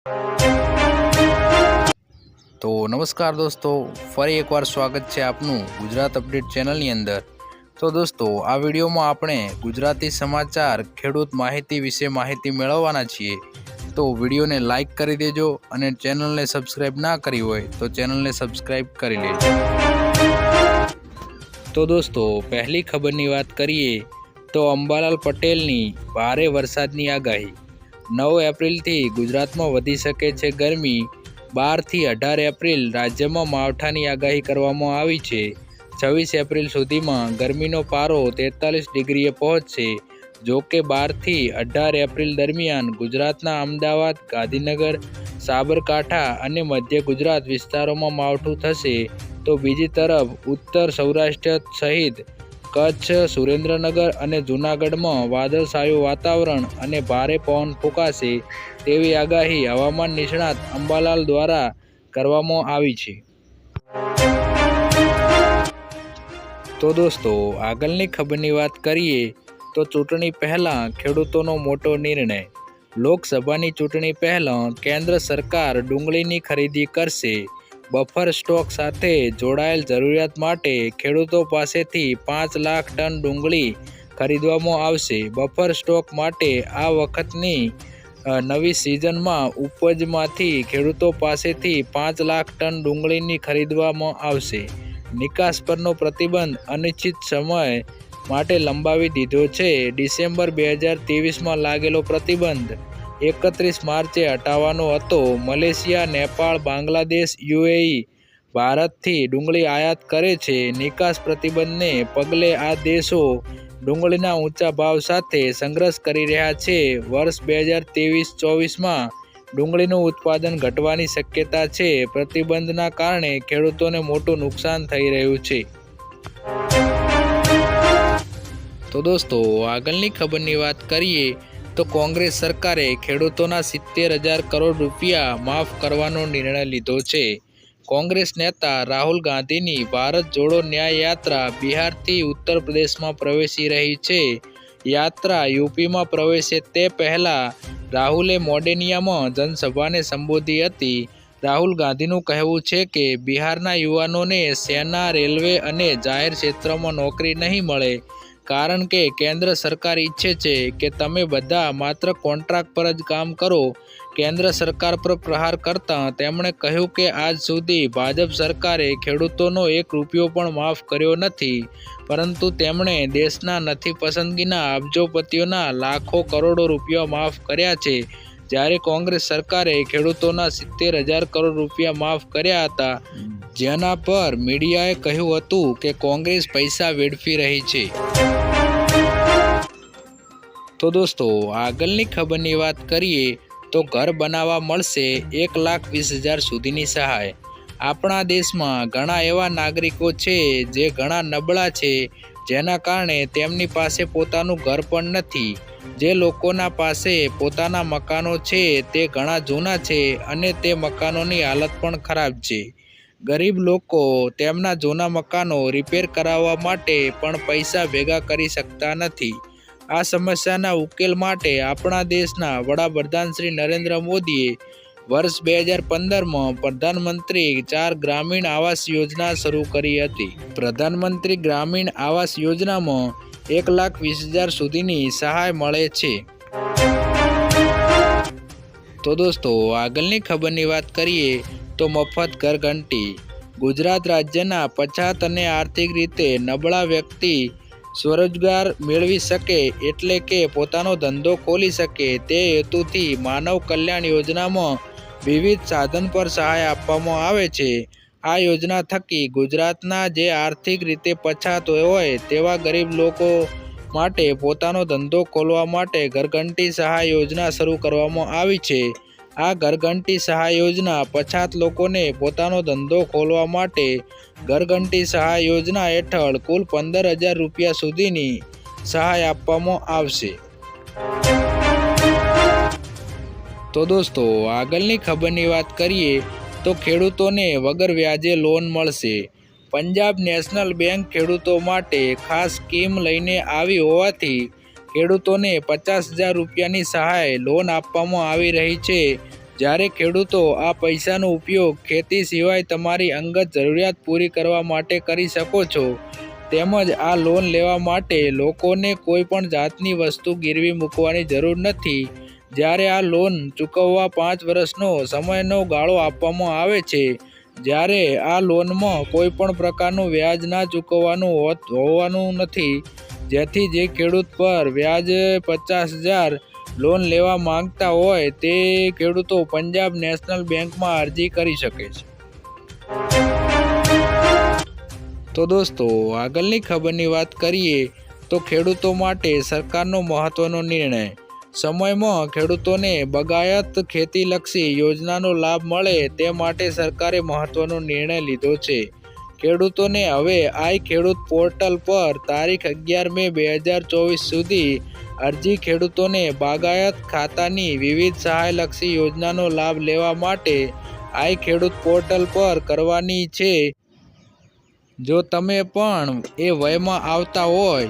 તો નમસ્કાર દોસ્તો, ફરી એકવાર સ્વાગત છે આપનું ગુજરાત અપડેટ ચેનલની અંદર। તો દોસ્તો, આ વિડીયોમાં આપણે ગુજરાતી સમાચાર ખેડૂત માહિતી વિશે માહિતી મેળવવાના છીએ। તો વિડીયોને લાઈક કરી દેજો અને ચેનલને સબસ્ક્રાઈબ ના કરી હોય તો ચેનલને સબસ્ક્રાઈબ કરી લેજો। તો દોસ્તો, પહેલી ખબરની વાત કરીએ તો અંબાલાલ પટેલની ભારે વરસાદની આગાહી। 9 એપ્રિલથી ગુજરાતમાં વધી શકે છે ગરમી। 12 થી 18 એપ્રિલ રાજ્યમાં માવઠાની આગાહી કરવામાં આવી છે। 26 એપ્રિલ સુધીમાં ગરમીનો પારો 43 ડિગ્રીએ પહોંચશે। જો કે 12 થી 18 એપ્રિલ દરમિયાન ગુજરાતના અમદાવાદ, ગાંધીનગર, સાબરકાંઠા અને મધ્ય ગુજરાત વિસ્તારોમાં માવઠું થશે, તો બીજી તરફ ઉત્તર સૌરાષ્ટ્ર સહિત કચ્છ, સુરેન્દ્રનગર અને જૂનાગઢમાં વાદળછાયું વાતાવરણ અને ભારે પવન ફૂંકાશે તેવી આગાહી હવામાન નિષ્ણાત અંબાલાલ દ્વારા કરવામાં આવી છે। તો દોસ્તો, આગળની ખબરની વાત કરીએ તો ચૂંટણી પહેલાં ખેડૂતોનો મોટો નિર્ણય। લોકસભાની ચૂંટણી પહેલાં કેન્દ્ર સરકાર ડુંગળીની ખરીદી કરશે। બફર સ્ટોક સાથે જોડાયેલ જરૂરિયાત માટે ખેડૂતો પાસેથી 5 લાખ ટન ડુંગળી ખરીદવામાં આવશે। બફર સ્ટોક માટે આ વખતની નવી સિઝનમાં ઉપજમાંથી ખેડૂતો પાસેથી 5 લાખ ટન ડુંગળીની ખરીદવામાં આવશે। નિકાસ પરનો પ્રતિબંધ અનિશ્ચિત સમય માટે લંબાવી દીધો છે। ડિસેમ્બર 2023માં લાગેલો પ્રતિબંધ 31 માર્ચે હટાવવાનો હતો। મલેશિયા, નેપાળ, બાંગ્લાદેશ, UAE ભારતથી ડુંગળી આયાત કરે છે। નિકાસ પ્રતિબંધને પગલે આ દેશો ડુંગળીના ઊંચા ભાવ સાથે સંઘર્ષ કરી રહ્યા છે। વર્ષ 2023-24માં ડુંગળીનું ઉત્પાદન ઘટવાની શક્યતા છે। પ્રતિબંધના કારણે ખેડૂતોને મોટું નુકસાન થઈ રહ્યું છે। તો દોસ્તો, આગળની ખબરની વાત કરીએ તો કોંગ્રેસ સરકારે ખેડૂતોના 70,000 કરોડ રૂપિયા માફ કરવાનો નિર્ણય લીધો છે। કોંગ્રેસ નેતા રાહુલ ગાંધીની ભારત જોડો ન્યાય યાત્રા બિહારથી ઉત્તર પ્રદેશમાં પ્રવેશી રહી છે। યાત્રા યુપીમાં પ્રવેશે તે પહેલાં રાહુલે મોડેનિયામાં જનસભાને સંબોધી હતી। રાહુલ ગાંધીનું કહેવું છે કે બિહારના યુવાનોને સેના, રેલવે અને જાહેર ક્ષેત્રમાં નોકરી નહીં મળે, કારણ કે કેન્દ્ર સરકાર ઈચ્છે છે કે તમે બધા માત્ર કોન્ટ્રાક્ટ પર જ કામ કરો। કેન્દ્ર સરકાર પર પ્રહાર કરતાં તેમણે કહ્યું કે આજ સુધી ભાજપ સરકારે ખેડૂતોનો 1 રૂપિયો પણ માફ કર્યો નથી, પરંતુ તેમણે દેશના નથી પસંદગીના અબજોપતિઓના લાખો કરોડો રૂપિયા માફ કર્યા છે, જ્યારે કોંગ્રેસ સરકારે ખેડૂતોના 70,000 કરોડ રૂપિયા માફ કર્યા હતા, જેના પર મીડિયાએ કહ્યું હતું કે કોંગ્રેસ પૈસા વેડફી રહી છે। તો દોસ્તો, આગળની ખબરની વાત કરીએ તો ઘર બનાવવા મળશે 1,20,000 સુધીની સહાય। આપણા દેશમાં ઘણા એવા નાગરિકો છે જે ઘણા નબળા છે, જેના કારણે તેમની પાસે પોતાનું ઘર પણ નથી। જે લોકોના પાસે પોતાના મકાનો છે તે ઘણા જૂના છે અને તે મકાનોની હાલત પણ ખરાબ છે। ગરીબ લોકો તેમના જૂના મકાનો રિપેર કરાવવા માટે પણ પૈસા ભેગા કરી શકતા નથી। આ સમસ્યાના ઉકેલ માટે આપણા દેશના વડાપ્રધાન શ્રી નરેન્દ્ર મોદીએ વર્ષ 2015માં પ્રધાનમંત્રી 4 ગ્રામીણ આવાસ યોજના શરૂ કરી હતી। પ્રધાનમંત્રી ગ્રામીણ આવાસ યોજનામાં 1,20,000 સુધીની સહાય મળે છે। તો દોસ્તો, આગળની ખબરની વાત કરીએ તો મફત ઘરઘંટી। ગુજરાત રાજ્યના પછાત અને આર્થિક રીતે નબળા વ્યક્તિ સ્વરોજગાર મેળવી શકે, એટલે કે પોતાનો ધંધો ખોલી શકે, તે હેતુથી માનવ કલ્યાણ યોજનામાં વિવિધ સાધન પર સહાય આપવામાં આવે છે। આ યોજના થકી ગુજરાતના જે આર્થિક રીતે પછાત હોય તેવા ગરીબ લોકો માટે પોતાનો ધંધો ખોલવા માટે ઘરઘંટી સહાય યોજના શરૂ કરવામાં આવી છે। આ ઘરઘંટી સહાય યોજના પછાત લોકોને પોતાનો ધંધો ખોલવા માટે ઘરઘંટી સહાય યોજના હેઠળ કુલ 15,000 રૂપિયા સુધીની સહાય આપવામાં આવશે। તો દોસ્તો, આગળની ખબરની વાત કરીએ તો ખેડૂતોને વગર વ્યાજે લોન મળશે। પંજાબ નેશનલ બેંક ખેડૂતો માટે ખાસ સ્કીમ લઈને આવી હોવાથી ખેડૂતોને 50,000 રૂપિયાની સહાય લોન આપવામાં આવી રહી છે। જ્યારે ખેડૂતો આ પૈસાનો ઉપયોગ ખેતી સિવાય તમારી અંગત જરૂરિયાત પૂરી કરવા માટે કરી શકો છો, તેમજ આ લોન લેવા માટે લોકોને કોઈ પણ જાતની વસ્તુ ગીરવી મૂકવાની જરૂર નથી. જ્યારે આ લોન ચૂકવવા 5 વર્ષનો સમયનો ગાળો આપવામાં આવે છે, જ્યારે આ લોનમાં કોઈ પણ પ્રકારનું વ્યાજ ના ચૂકવવાનું હોવાનું નથી, જેથી જે ખેડૂત પર વ્યાજ 50,000 લોન લેવા માંગતા હોય તે ખેડૂતો પંજાબ નેશનલ બેંકમાં અરજી કરી શકે છે. તો દોસ્તો, આગળની ખબરની વાત કરીએ તો ખેડૂતો માટે સરકારનો મહત્વનો નિર્ણય. સમયમાં ખેડૂતોને બગાયત ખેતીલક્ષી યોજનાનો લાભ મળે તે માટે સરકારે મહત્વનો નિર્ણય લીધો છે. ખેડૂતોને હવે આઈ ખેડૂત પોર્ટલ પર તારીખ 11 મે 2024 સુધી અરજી ખેડૂતોને બાગાયત ખાતાની વિવિધ સહાયલક્ષી યોજનાનો લાભ લેવા માટે આઈ ખેડૂત પોર્ટલ પર કરવાની છે. જો તમે પણ એ વયમાં આવતા હોય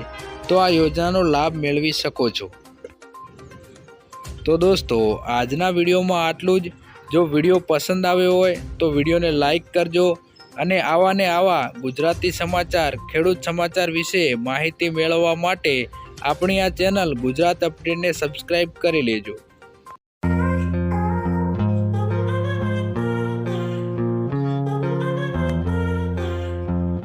તો આ યોજનાનો લાભ મેળવી શકો છો. તો દોસ્તો, આજના વિડીયોમાં આટલું જ. જો વિડીયો પસંદ આવ્યો હોય તો વિડીયોને લાઈક કરજો અને આવા ગુજરાતી સમાચાર, ખેડૂત સમાચાર વિશે માહિતી મેળવવા માટે આપણી આ ચેનલ ગુજરાત અપડેટને સબસ્ક્રાઈબ કરી લેજો.